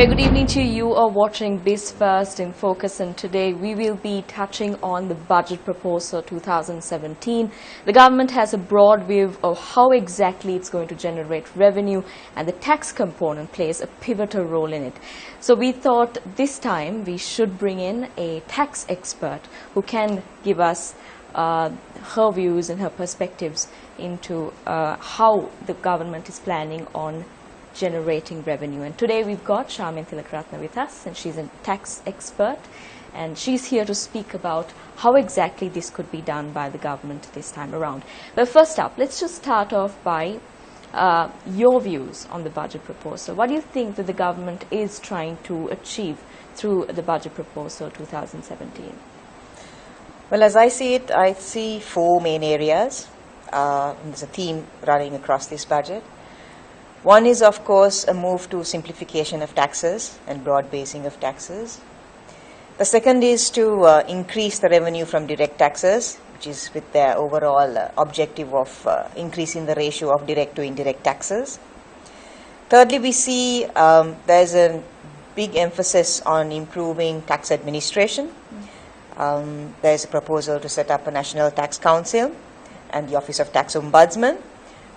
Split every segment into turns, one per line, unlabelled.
very good evening to you. You are watching Biz1st in Focus, and today we will be touching on the budget proposal 2017. The government has a broad view of how exactly it's going to generate revenue, and the tax component plays a pivotal role in it. So we thought this time we should bring in a tax expert who can give us her views and her perspectives into how the government is planning on generating revenue. And today we've got Charmin Tilakratna with us, and she's a tax expert, and she's here to speak about how exactly this could be done by the government this time around. But first up, let's just start off by your views on the budget proposal. What do you think that the government is trying to achieve through the budget proposal 2017?
Well, as I see it, I see four main areas. There's a theme running across this budget. One is, of course, a move to simplification of taxes and broad basing of taxes. The second is to increase the revenue from direct taxes, which is with their overall objective of increasing the ratio of direct to indirect taxes. Thirdly, we see there's a big emphasis on improving tax administration. There's a proposal to set up a National Tax Council and the Office of Tax Ombudsman.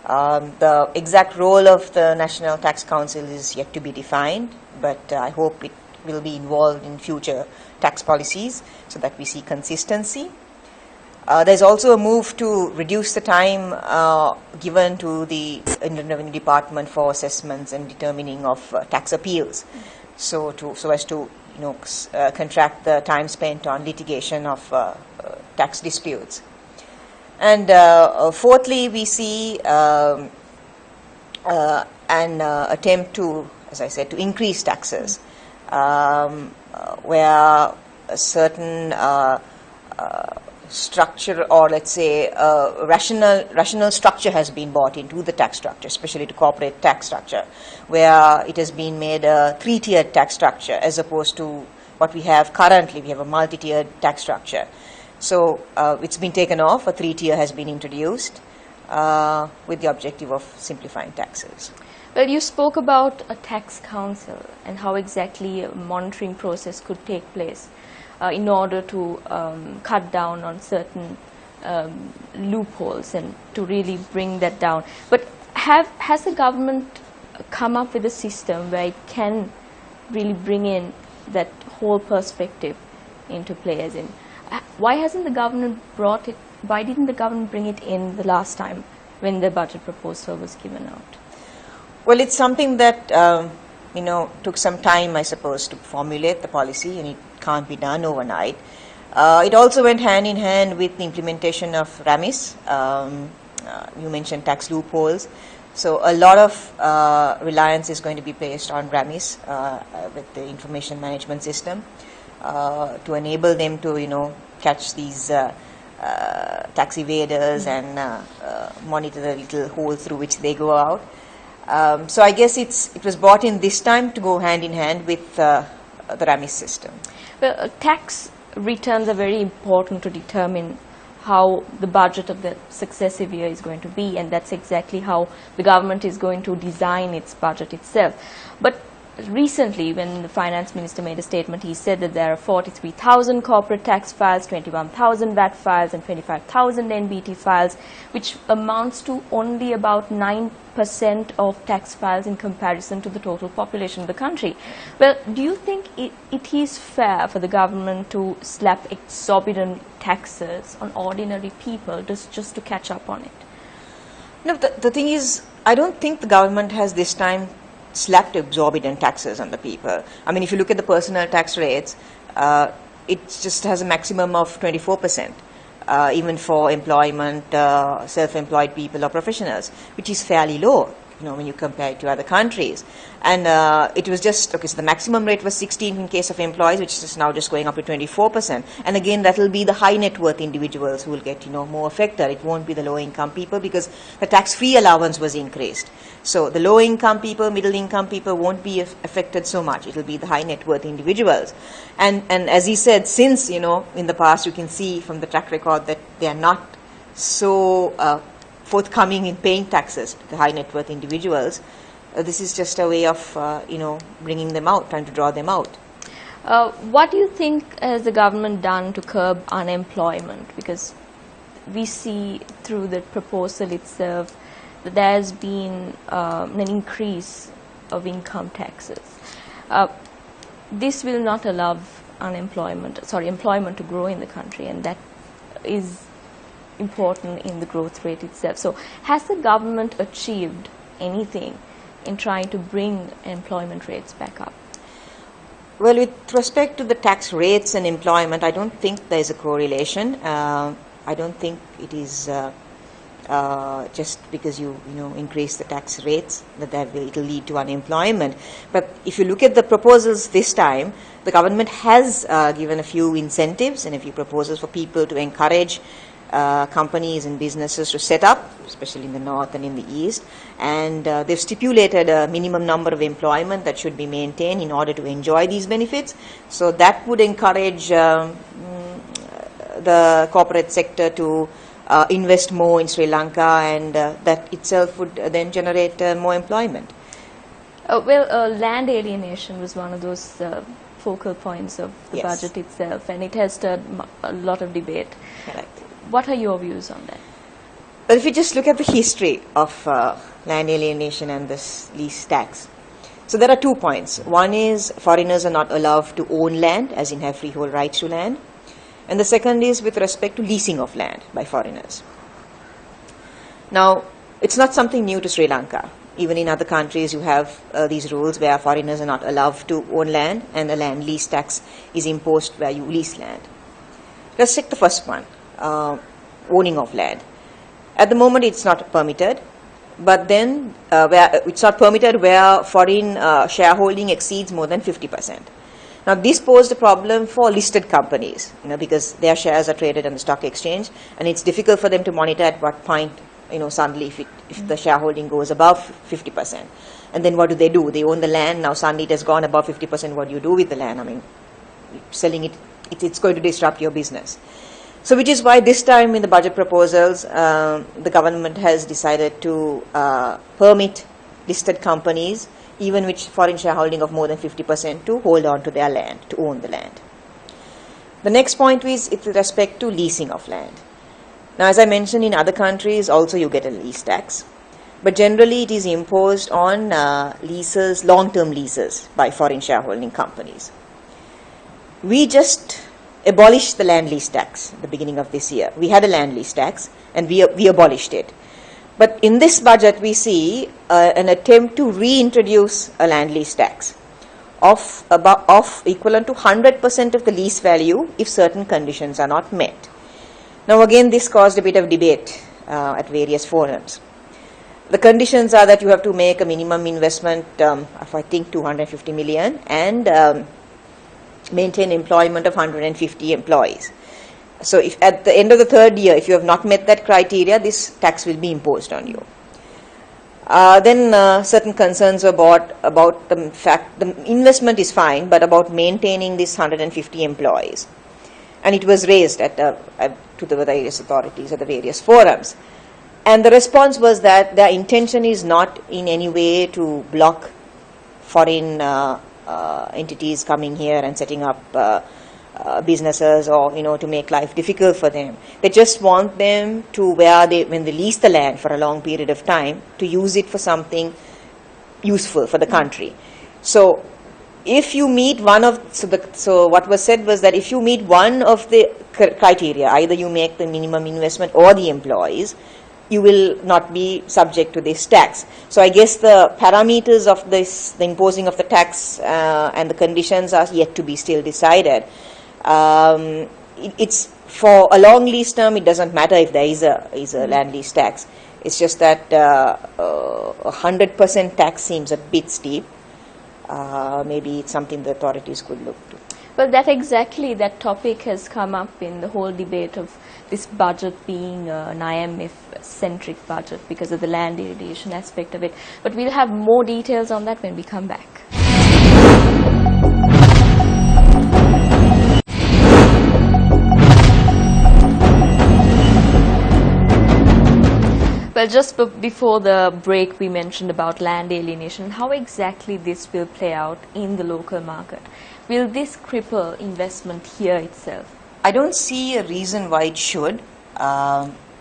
The exact role of the National Tax Council is yet to be defined, but I hope it will be involved in future tax policies so that we see consistency. There's also a move to reduce the time given to the Indian Revenue Department for assessments and determining of tax appeals, so as to contract the time spent on litigation of tax disputes. And fourthly, we see an attempt to, as I said, to increase taxes, where a certain structure, or let's say rational structure, has been brought into the tax structure, especially to corporate tax structure, where it has been made a three-tiered tax structure as opposed to what we have currently. We have a multi-tiered tax structure. So it's been taken off, a three-tier has been introduced with the objective of simplifying taxes.
Well, you spoke about a tax council and how exactly a monitoring process could take place in order to cut down on certain loopholes and to really bring that down. But has the government come up with a system where it can really bring in that whole perspective into play? As in, why hasn't the government brought it? Why didn't the government bring it in the last time when the budget proposal was given out?
Well, it's something that took some time, I suppose, to formulate the policy, and it can't be done overnight. It also went hand in hand with the implementation of RAMIS. You mentioned tax loopholes, so a lot of reliance is going to be placed on RAMIS with the information management system. To enable them to catch these tax evaders and monitor the little hole through which they go out. So I guess it was brought in this time to go hand in hand with the RAMIS system.
Well, tax returns are very important to determine how the budget of the successive year is going to be, and that's exactly how the government is going to design its budget itself. But recently, when the finance minister made a statement, he said that there are 43,000 corporate tax files, 21,000 VAT files, and 25,000 NBT files, which amounts to only about 9% of tax files in comparison to the total population of the country. Well, do you think it is fair for the government to slap exorbitant taxes on ordinary people just to catch up on it?
No, the thing is, I don't think the government has this time slapped exorbitant taxes on the people. I mean, if you look at the personal tax rates, it just has a maximum of 24%, even for employment, self-employed people or professionals, which is fairly low, when you compare it to other countries. And it was just, okay, so the maximum rate was 16 in case of employees, which is now just going up to 24%. And again, that will be the high net worth individuals who will get, more affected. It won't be the low income people, because the tax-free allowance was increased. So the low income people, middle income people won't be affected so much. It will be the high net worth individuals. And as he said, since, in the past, you can see from the track record that they are not so forthcoming in paying taxes to the high net worth individuals, this is just a way of, bringing them out, trying to draw them out.
What do you think has the government done to curb unemployment? Because we see through the proposal itself that there has been an increase of income taxes. This will not allow employment to grow in the country, and that is important in the growth rate itself. So has the government achieved anything in trying to bring employment rates back up?
Well, with respect to the tax rates and employment, I don't think there is a correlation. I don't think it is just because you increase the tax rates that it will lead to unemployment. But if you look at the proposals this time, the government has given a few incentives and a few proposals for people to encourage companies and businesses to set up, especially in the north and in the east, and they've stipulated a minimum number of employment that should be maintained in order to enjoy these benefits. So that would encourage the corporate sector to invest more in Sri Lanka, and that itself would then generate more employment.
Land alienation was one of those focal points of the budget itself, and it has stirred a lot of debate.
Correct.
What are your views on that?
Well, if you just look at the history of land alienation and this lease tax, so there are 2 points. One is foreigners are not allowed to own land, as in have freehold rights to land. And the second is with respect to leasing of land by foreigners. Now, it's not something new to Sri Lanka. Even in other countries, you have these rules where foreigners are not allowed to own land, and a land lease tax is imposed where you lease land. Let's take the first one, owning of land. At the moment, it's not permitted, but then it's not permitted where foreign shareholding exceeds more than 50%. Now, this posed a problem for listed companies, because their shares are traded on the stock exchange, and it's difficult for them to monitor at what point, suddenly if the shareholding goes above 50%. And then what do? They own the land. Now, suddenly it has gone above 50%. What do you do with the land? I mean, selling it's going to disrupt your business. So, which is why this time in the budget proposals, the government has decided to permit listed companies, even with foreign shareholding of more than 50%, to hold on to their land, to own the land. The next point is with respect to leasing of land. Now, as I mentioned, in other countries also you get a lease tax, but generally it is imposed on leases, long-term leases by foreign shareholding companies. We just abolished the land lease tax at the beginning of this year. We had a land lease tax and we abolished it. But in this budget, we see an attempt to reintroduce a land lease tax of equivalent to 100% of the lease value if certain conditions are not met. Now, again, this caused a bit of debate at various forums. The conditions are that you have to make a minimum investment of, I think, 250 million and maintain employment of 150 employees. So if at the end of the third year, if you have not met that criteria, this tax will be imposed on you. Then certain concerns were about the fact the investment is fine, but about maintaining this 150 employees. And it was raised to the various authorities at the various forums. And the response was that their intention is not in any way to block foreign entities coming here and setting up businesses or to make life difficult for them. They just want them to when they lease the land for a long period of time, to use it for something useful for the country. So if you meet so what was said was that if you meet one of the criteria, either you make the minimum investment or the employees, you will not be subject to this tax. So I guess the parameters of the imposing of the tax and the conditions are yet to be still decided. It's for a long lease term, it doesn't matter if there is a land lease tax. It's just that 100% tax seems a bit steep. Maybe it's something the authorities could look to.
Well, that topic has come up in the whole debate of this budget being an IMF-centric budget because of the land irradiation aspect of it. But we'll have more details on that when we come back. Well, just before the break, we mentioned about land alienation. How exactly this will play out in the local market? Will this cripple investment here itself?
I don't see a reason why it should.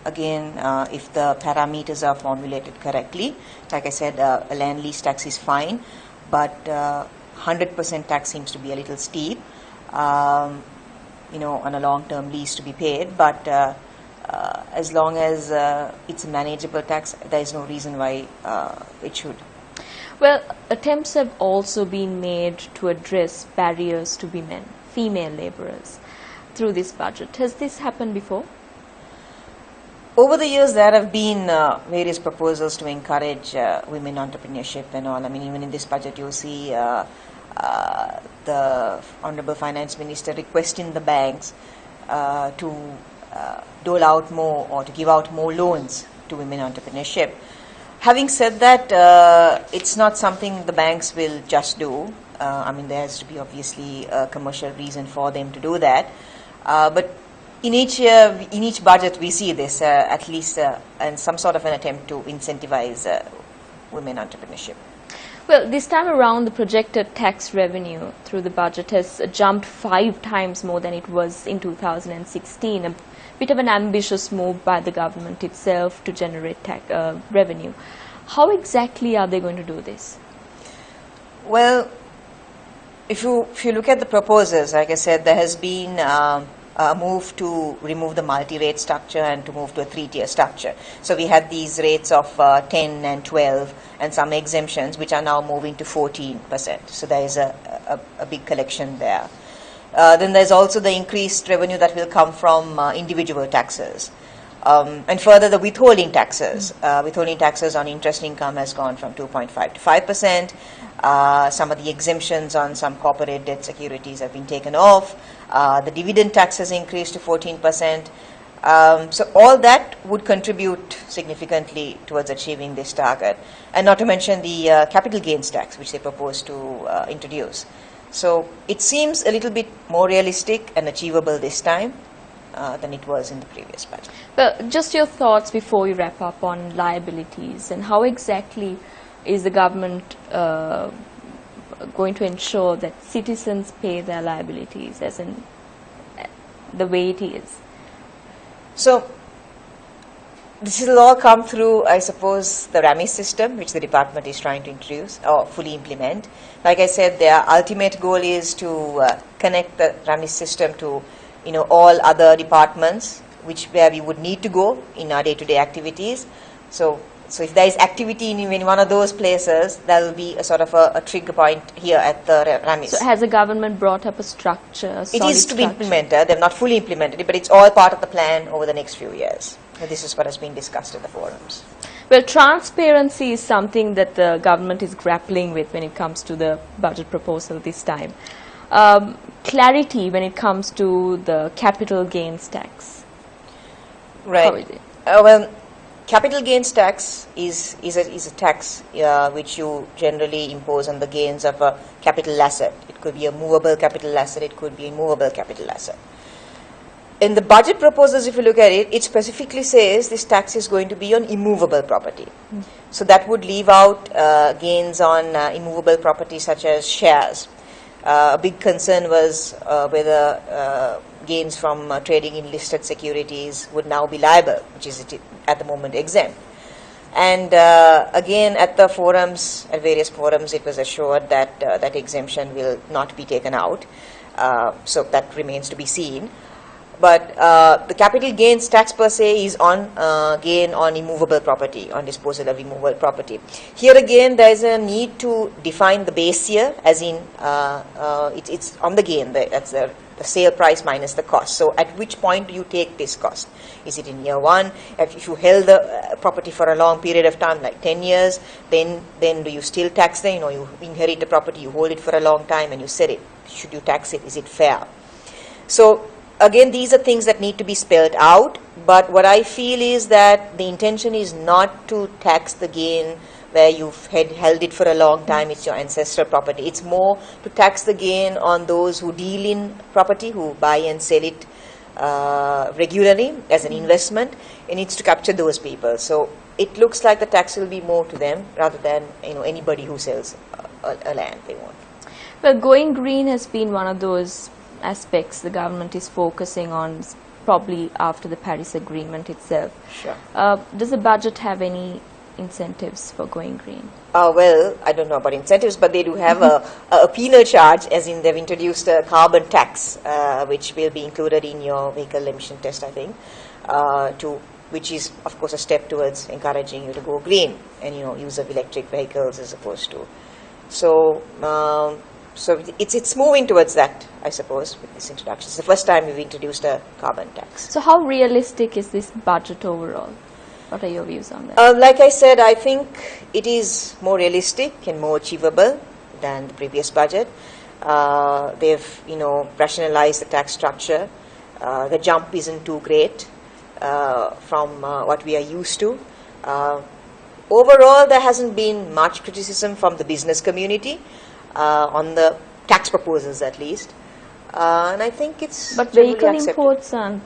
Again, if the parameters are formulated correctly, like I said, a land lease tax is fine, but 100% tax seems to be a little steep, on a long-term lease to be paid. But as long as it's a manageable tax, there is no reason why it should.
Well, attempts have also been made to address barriers to women, female laborers, through this budget. Has this happened before?
Over the years, there have been various proposals to encourage women entrepreneurship and all. I mean, even in this budget, you'll see the Honorable Finance Minister requesting the banks to dole out more or to give out more loans to women entrepreneurship. Having said that, it's not something the banks will just do. There has to be obviously a commercial reason for them to do that. But in each budget, we see this at least, and some sort of an attempt to incentivize women entrepreneurship.
Well, this time around, the projected tax revenue through the budget has jumped 5 times more than it was in 2016. A bit of an ambitious move by the government itself to generate revenue. How exactly are they going to do this?
Well, if you look at the proposals, like I said, there has been a move to remove the multi-rate structure and to move to a 3-tier structure. So we had these rates of 10 and 12 and some exemptions, which are now moving to 14%. So there is a big collection there. Then there's also the increased revenue that will come from individual taxes. And further, the withholding taxes. Withholding taxes on interest income has gone from 2.5 to 5%. Some of the exemptions on some corporate debt securities have been taken off. The dividend tax has increased to 14%. So all that would contribute significantly towards achieving this target. And not to mention the capital gains tax, which they propose to introduce. So it seems a little bit more realistic and achievable this time than it was in the previous budget.
Well, just your thoughts before we wrap up on liabilities, and how exactly is the government going to ensure that citizens pay their liabilities, as in the way it is?
So this will all come through, I suppose, the RAMI system, which the department is trying to introduce or fully implement. Like I said, their ultimate goal is to connect the RAMI system to all other departments where we would need to go in our day-to-day activities. So if there is activity in one of those places, there will be a sort of a trigger point here at the RAMIs.
So has the government brought up a structure?
It is to be implemented. They have not fully implemented it, but it's all part of the plan over the next few years. So this is what has been discussed at the forums.
Well, transparency is something that the government is grappling with when it comes to the budget proposal this time. Clarity when it comes to the capital gains tax.
Right.
How is it?
Well, capital gains tax is a tax which you generally impose on the gains of a capital asset. It could be a movable capital asset, it could be a immovable capital asset. In the budget proposals, if you look at it, it specifically says this tax is going to be on immovable property. So that would leave out gains on immovable property such as shares. A big concern was whether gains from trading in listed securities would now be liable, which is at the moment exempt. And again, at the forums, at various forums, it was assured that that exemption will not be taken out. So that remains to be seen. But the capital gains tax per se is on gain on immovable property, on disposal of immovable property. Here again, there is a need to define the base year, as in it's on the gain. That's the sale price minus the cost. So at which point do you take this cost? Is it in year 1? If you held the property for a long period of time, like 10 years, then do you still tax them? You inherit the property, you hold it for a long time, and you sell it. Should you tax it? Is it fair? So again, these are things that need to be spelled out, but what I feel is that the intention is not to tax the gain where you've held it for a long time, it's your ancestral property. It's more to tax the gain on those who deal in property, who buy and sell it regularly as an investment, it needs to capture those people. So it looks like the tax will be more to them rather than anybody who sells a land they want.
Well, going green has been one of those aspects the government is focusing on, probably after the Paris Agreement itself.
Sure.
Does the budget have any incentives for going green?
Well, I don't know about incentives, but they do have a penal charge, as in they've introduced a carbon tax, which will be included in your vehicle emission test, I think, which is, of course, a step towards encouraging you to go green and use of electric vehicles as opposed to. So it's moving towards that, I suppose, with this introduction. It's the first time we've introduced a carbon tax.
So how realistic is this budget overall? What are your views on that?
Like I said, I think it is more realistic and more achievable than the previous budget. They've, rationalized the tax structure. The jump isn't too great from what we are used to. Overall, there hasn't been much criticism from the business community on the tax proposals, at least. And I think it's
But
generally
vehicle
accepted.
imports aren't.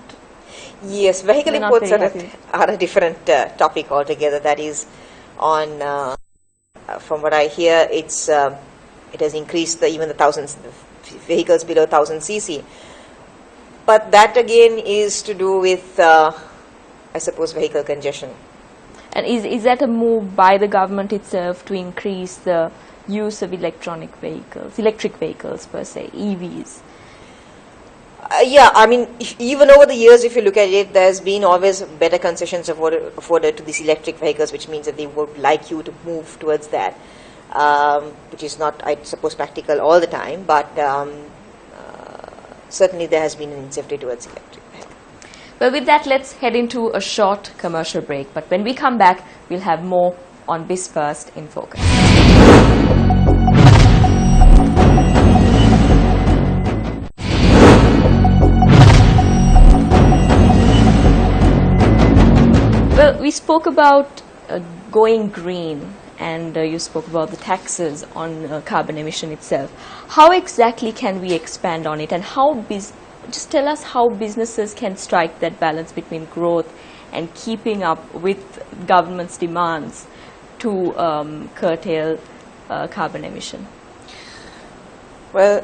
Yes, vehicle
We're not
imports
very
are a different topic altogether. That is on, from what I hear, it has increased even the vehicles below 1000 cc. But that again is to do with, I suppose, vehicle congestion.
And is that a move by the government itself to increase the use of electric vehicles per se, EVs?
Yeah, I mean, even over the years, if you look at it, there's been always better concessions afforded to these electric vehicles, which means that they would like you to move towards that, which is not, I suppose, practical all the time, but certainly there has been an incentive towards electric vehicles.
Well, with that, let's head into a short commercial break. But when we come back, we'll have more on Biz1st in Focus. Well, we spoke about going green, and you spoke about the taxes on carbon emission itself. How exactly can we expand on it, and just tell us how businesses can strike that balance between growth and keeping up with government's demands to curtail carbon emission?
Well,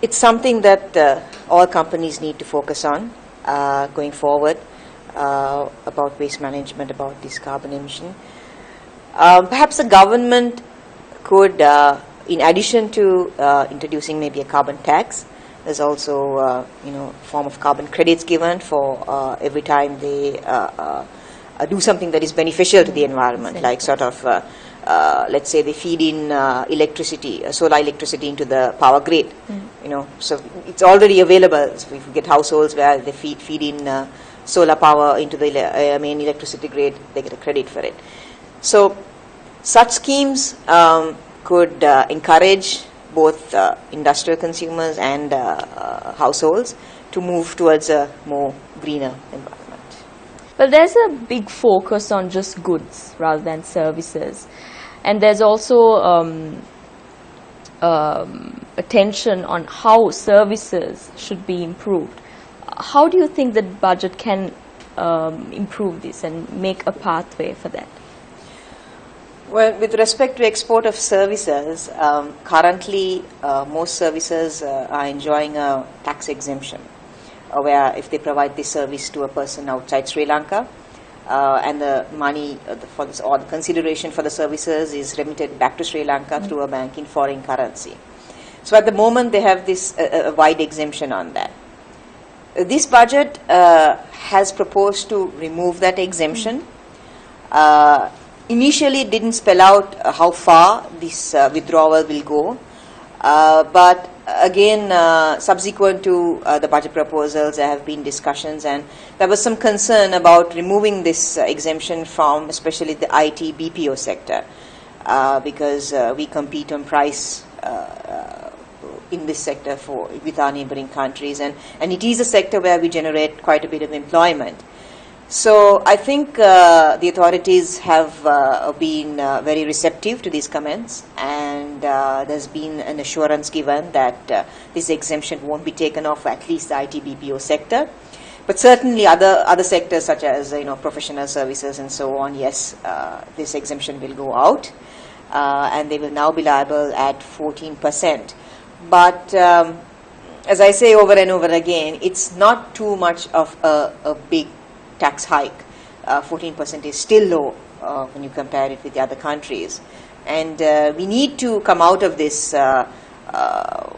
it's something that all companies need to focus on going forward. About waste management, about this carbon emission. Perhaps the government could, in addition to introducing maybe a carbon tax, there's also a form of carbon credits given for every time they do something that is beneficial to the environment, like sort of, let's say they feed in electricity, solar electricity into the power grid. So it's already available. So if you get households where they feed in solar power into the main electricity grid, they get a credit for it. So such schemes could encourage both industrial consumers and households to move towards a more greener environment.
Well, there's a big focus on just goods rather than services. And there's also attention on how services should be improved. How do you think that budget can improve this and make a pathway for that?
Well, with respect to export of services, currently most services are enjoying a tax exemption, where if they provide this service to a person outside Sri Lanka, and the money or the consideration for the services is remitted back to Sri Lanka through a bank in foreign currency. So at the moment they have this a wide exemption on that. This budget has proposed to remove that exemption. Initially, it didn't spell out how far this withdrawal will go, but again, subsequent to the budget proposals, there have been discussions, and there was some concern about removing this exemption from especially the IT BPO sector, because we compete on price in this sector with our neighboring countries, and it is a sector where we generate quite a bit of employment. So I think the authorities have been very receptive to these comments, and there's been an assurance given that this exemption won't be taken off at least the IT BPO sector. But certainly other sectors such as professional services and so on, yes, this exemption will go out, and they will now be liable at 14%. But as I say over and over again, it's not too much of a big tax hike. 14% is still low when you compare it with the other countries, and we need to come out of this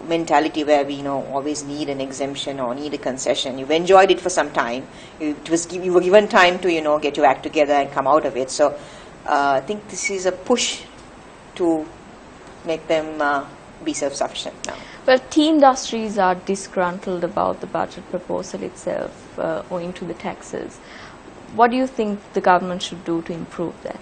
mentality where we always need an exemption or need a concession. You've enjoyed it for some time. You were given time to get your act together and come out of it. So I think this is a push to make them be self-sufficient now.
Well, tea industries are disgruntled about the budget proposal itself, owing to the taxes. What do you think the government should do to improve that?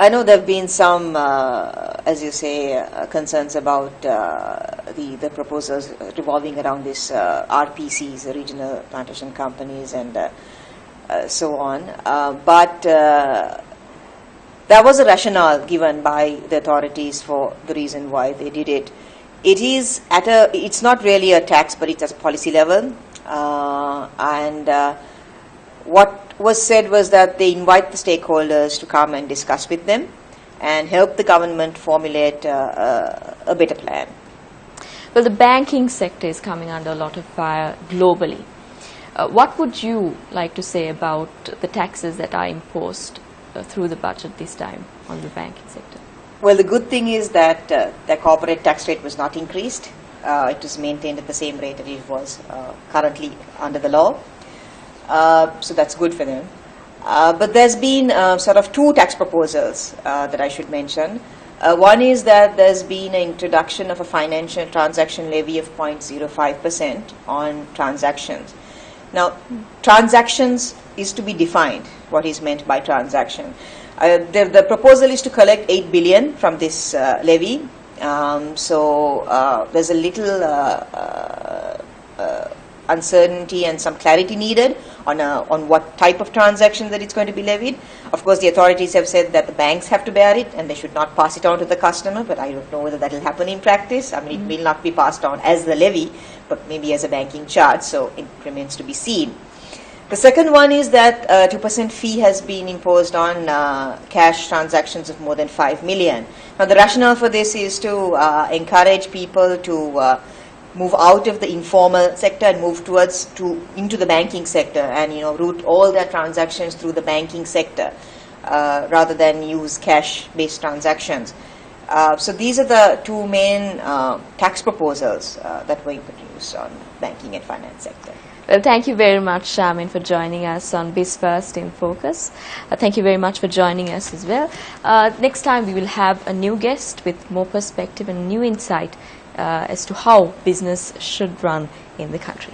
I know there have been some, as you say, concerns about the proposals revolving around this RPCs, the regional plantation companies, and so on. But there was a rationale given by the authorities for the reason why they did it. It's not really a tax, but it's at a policy level, and what was said was that they invite the stakeholders to come and discuss with them and help the government formulate a better plan.
Well, the banking sector is coming under a lot of fire globally. What would you like to say about the taxes that are imposed through the budget this time on the banking sector?
Well, the good thing is that the corporate tax rate was not increased. It was maintained at the same rate that it was currently under the law. So that's good for them. But there's been sort of two tax proposals that I should mention. One is that there's been an introduction of a financial transaction levy of 0.05% on transactions. Now, transactions is to be defined, what is meant by transaction. The proposal is to collect 8 billion from this levy. So there's a little uncertainty and some clarity needed on what type of transaction that it's going to be levied. Of course, the authorities have said that the banks have to bear it and they should not pass it on to the customer, but I don't know whether that will happen in practice. I mean, it will not be passed on as the levy, but maybe as a banking charge, so it remains to be seen. The second one is that 2% fee has been imposed on cash transactions of more than 5 million. Now, the rationale for this is to encourage people to move out of the informal sector and move into the banking sector, and route all their transactions through the banking sector rather than use cash-based transactions. So these are the two main tax proposals that were introduced on banking and finance sector.
Well, thank you very much, Shamin, for joining us on Biz1st in Focus. Thank you very much for joining us as well. Next time we will have a new guest with more perspective and new insight as to how business should run in the country.